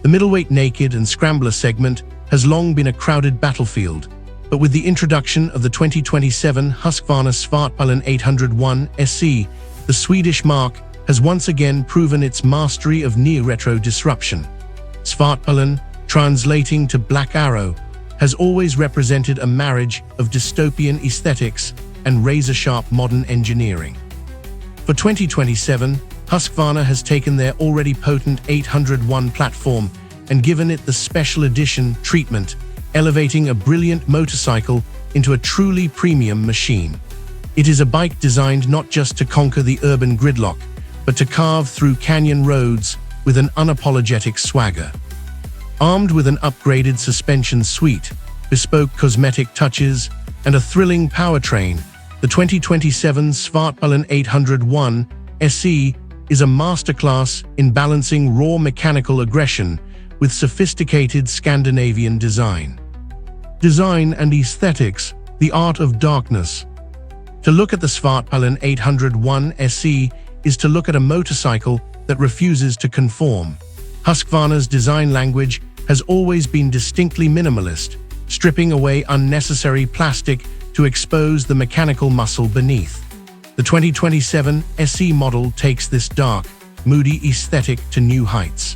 The middleweight naked and scrambler segment has long been a crowded battlefield, but with the introduction of the 2027 Husqvarna Svartpilen 801 SE, the Swedish marque has once again proven its mastery of near-retro disruption. Svartpilen, translating to Black Arrow, has always represented a marriage of dystopian aesthetics and razor-sharp modern engineering. For 2027, Husqvarna has taken their already potent 801 platform and given it the special edition treatment, elevating a brilliant motorcycle into a truly premium machine. It is a bike designed not just to conquer the urban gridlock, but to carve through canyon roads with an unapologetic swagger. Armed with an upgraded suspension suite, bespoke cosmetic touches, and a thrilling powertrain, the 2027 Svartpilen 801 SE is a masterclass in balancing raw mechanical aggression with sophisticated Scandinavian design. Design and aesthetics, the art of darkness. To look at the Svartpilen 801 SE is to look at a motorcycle that refuses to conform. Husqvarna's design language has always been distinctly minimalist, stripping away unnecessary plastic to expose the mechanical muscle beneath. The 2027 SE model takes this dark, moody aesthetic to new heights.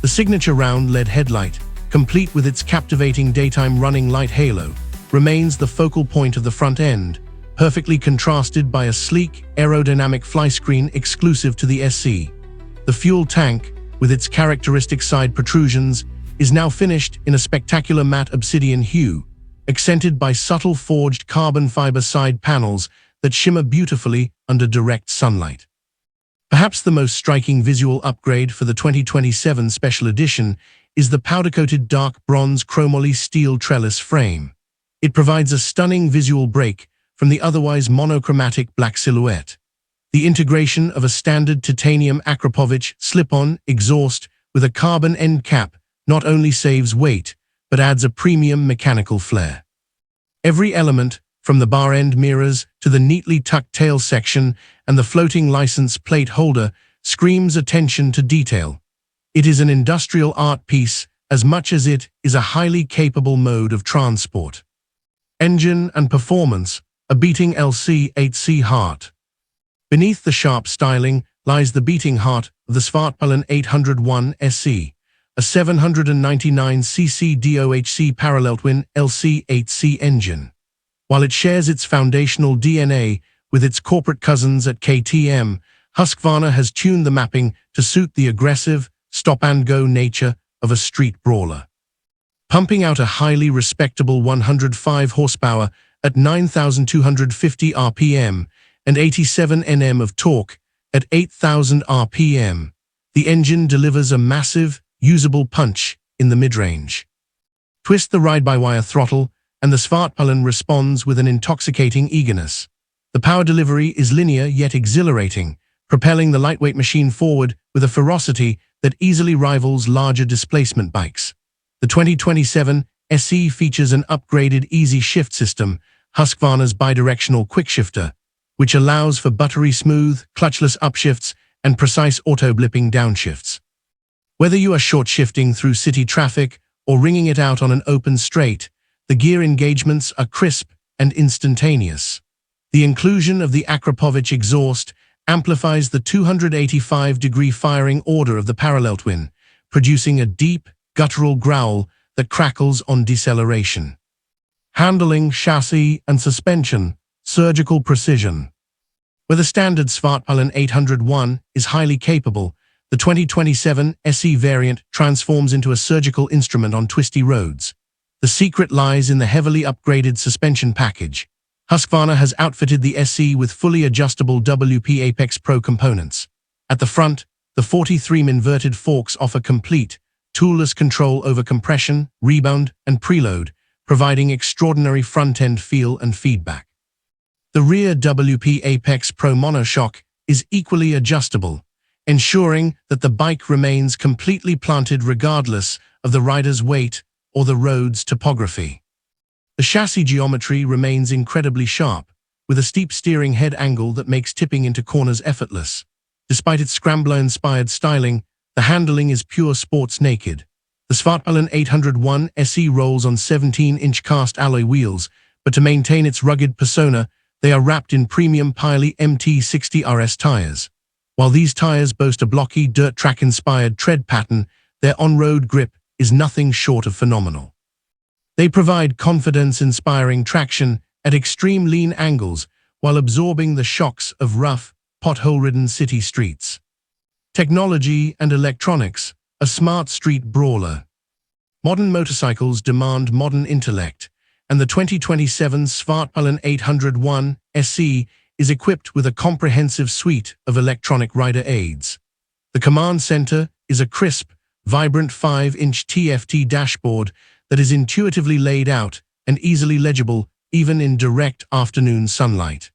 The signature round LED headlight, complete with its captivating daytime running light halo, remains the focal point of the front end, perfectly contrasted by a sleek, aerodynamic flyscreen exclusive to the SE. The fuel tank, with its characteristic side protrusions, is now finished in a spectacular matte obsidian hue, accented by subtle forged carbon fiber side panels that shimmer beautifully under direct sunlight. Perhaps the most striking visual upgrade for the 2027 Special Edition is the powder-coated dark bronze chromoly steel trellis frame. It provides a stunning visual break from the otherwise monochromatic black silhouette. The integration of a standard titanium Akrapovic slip-on exhaust with a carbon end cap not only saves weight, but adds a premium mechanical flair. Every element, from the bar-end mirrors to the neatly tucked tail section and the floating license plate holder, screams attention to detail. It is an industrial art piece as much as it is a highly capable mode of transport. Engine and performance, a beating LC8C heart. Beneath the sharp styling lies the beating heart of the Svartpilen 801 SE, a 799cc DOHC parallel twin LC8C engine. While it shares its foundational DNA with its corporate cousins at KTM, Husqvarna has tuned the mapping to suit the aggressive, stop-and-go nature of a street brawler. Pumping out a highly respectable 105 horsepower at 9,250 RPM and 87 Nm of torque at 8,000 RPM, the engine delivers a massive, usable punch in the mid-range. Twist the ride-by-wire throttle, and the Svartpilen responds with an intoxicating eagerness. The power delivery is linear yet exhilarating, propelling the lightweight machine forward with a ferocity that easily rivals larger displacement bikes. The 2027 SE features an upgraded easy shift system, Husqvarna's bidirectional quickshifter, which allows for buttery smooth, clutchless upshifts and precise auto-blipping downshifts. Whether you are short-shifting through city traffic or ringing it out on an open straight, the gear engagements are crisp and instantaneous. The inclusion of the Akrapovic exhaust amplifies the 285-degree firing order of the parallel twin, producing a deep, guttural growl that crackles on deceleration. Handling, chassis, and suspension, surgical precision. Where the standard Svartpilen 801 is highly capable, the 2027 SE variant transforms into a surgical instrument on twisty roads. The secret lies in the heavily upgraded suspension package. Husqvarna has outfitted the SE with fully adjustable WP Apex Pro components. At the front, the 43mm inverted forks offer complete, toolless control over compression, rebound, and preload, providing extraordinary front-end feel and feedback. The rear WP Apex Pro monoshock is equally adjustable, ensuring that the bike remains completely planted regardless of the rider's weight or the road's topography. The chassis geometry remains incredibly sharp, with a steep steering head angle that makes tipping into corners effortless. Despite its scrambler-inspired styling, The handling is pure sports naked. The Svartpilen 801 SE rolls on 17-inch cast alloy wheels, but to maintain its rugged persona, they are wrapped in premium Pirelli MT60 RS tires. While these tires boast a blocky, dirt track-inspired tread pattern, their on-road grip is nothing short of phenomenal. They provide confidence-inspiring traction at extreme lean angles while absorbing the shocks of rough, pothole-ridden city streets. Technology and electronics, a smart street brawler. Modern motorcycles demand modern intellect, and the 2027 Svartpilen 801 SE is equipped with a comprehensive suite of electronic rider aids. The command center is a crisp, vibrant 5-inch TFT dashboard that is intuitively laid out and easily legible even in direct afternoon sunlight.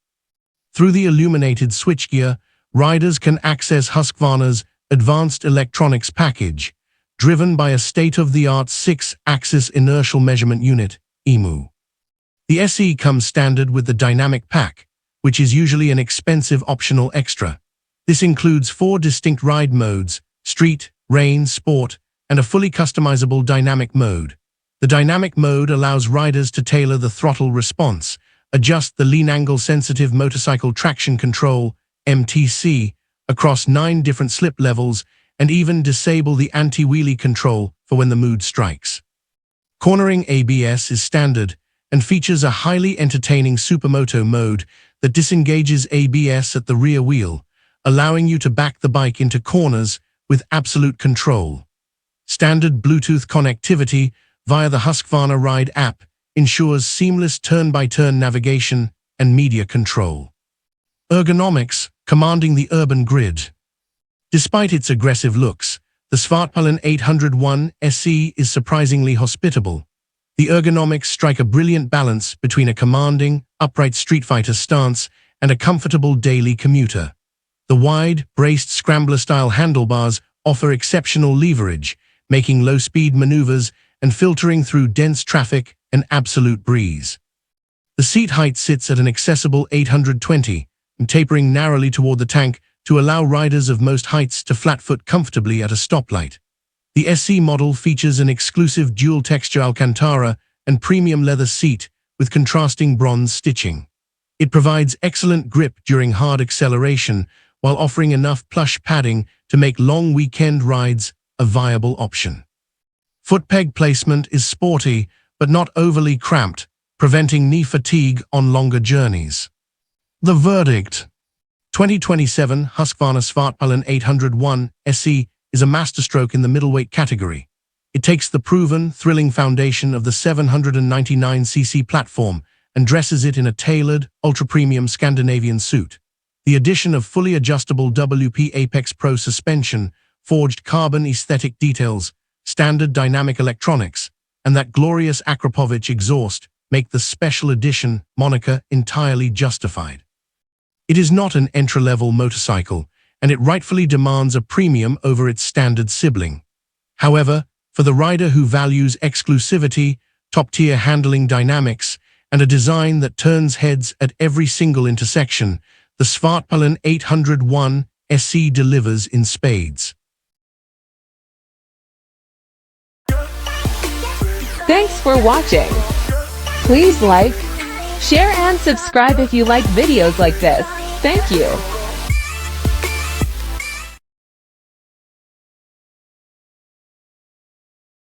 Through the illuminated switchgear, riders can access Husqvarna's advanced electronics package, driven by a state-of-the-art 6-axis inertial measurement unit, EMU. The SE comes standard with the dynamic pack, which is usually an expensive optional extra. This includes 4 distinct ride modes: street, rain, sport, and a fully customizable dynamic mode. The dynamic mode allows riders to tailor the throttle response, adjust the lean angle sensitive motorcycle traction control, MTC, across 9 different slip levels, and even disable the anti-wheelie control for when the mood strikes. Cornering ABS is standard and features a highly entertaining supermoto mode that disengages ABS at the rear wheel, allowing you to back the bike into corners with absolute control. Standard Bluetooth connectivity via the Husqvarna Ride app ensures seamless turn-by-turn navigation and media control. Ergonomics, commanding the urban grid. Despite its aggressive looks, the Svartpilen 801 SE is surprisingly hospitable. The ergonomics strike a brilliant balance between a commanding, upright street fighter stance and a comfortable daily commuter. The wide, braced scrambler-style handlebars offer exceptional leverage, making low-speed maneuvers and filtering through dense traffic an absolute breeze. The seat height sits at an accessible 820, tapering narrowly toward the tank to allow riders of most heights to flat-foot comfortably at a stoplight. The SE model features an exclusive dual-texture Alcantara and premium leather seat with contrasting bronze stitching. It provides excellent grip during hard acceleration while offering enough plush padding to make long weekend rides a viable option. Foot peg placement is sporty but not overly cramped, preventing knee fatigue on longer journeys. The verdict: 2027 Husqvarna Svartpilen 801 SE is a masterstroke in the middleweight category. It takes the proven, thrilling foundation of the 799cc platform and dresses it in a tailored, ultra-premium Scandinavian suit. The addition of fully adjustable WP Apex Pro suspension, forged carbon aesthetic details, standard dynamic electronics, and that glorious Akrapovic exhaust make the special edition moniker entirely justified. It is not an entry-level motorcycle, and it rightfully demands a premium over its standard sibling. However, for the rider who values exclusivity, top-tier handling dynamics, and a design that turns heads at every single intersection, the Svartpilen 801 SE delivers in spades. Thanks for watching. Please like, share and subscribe if you like videos like this. Thank you.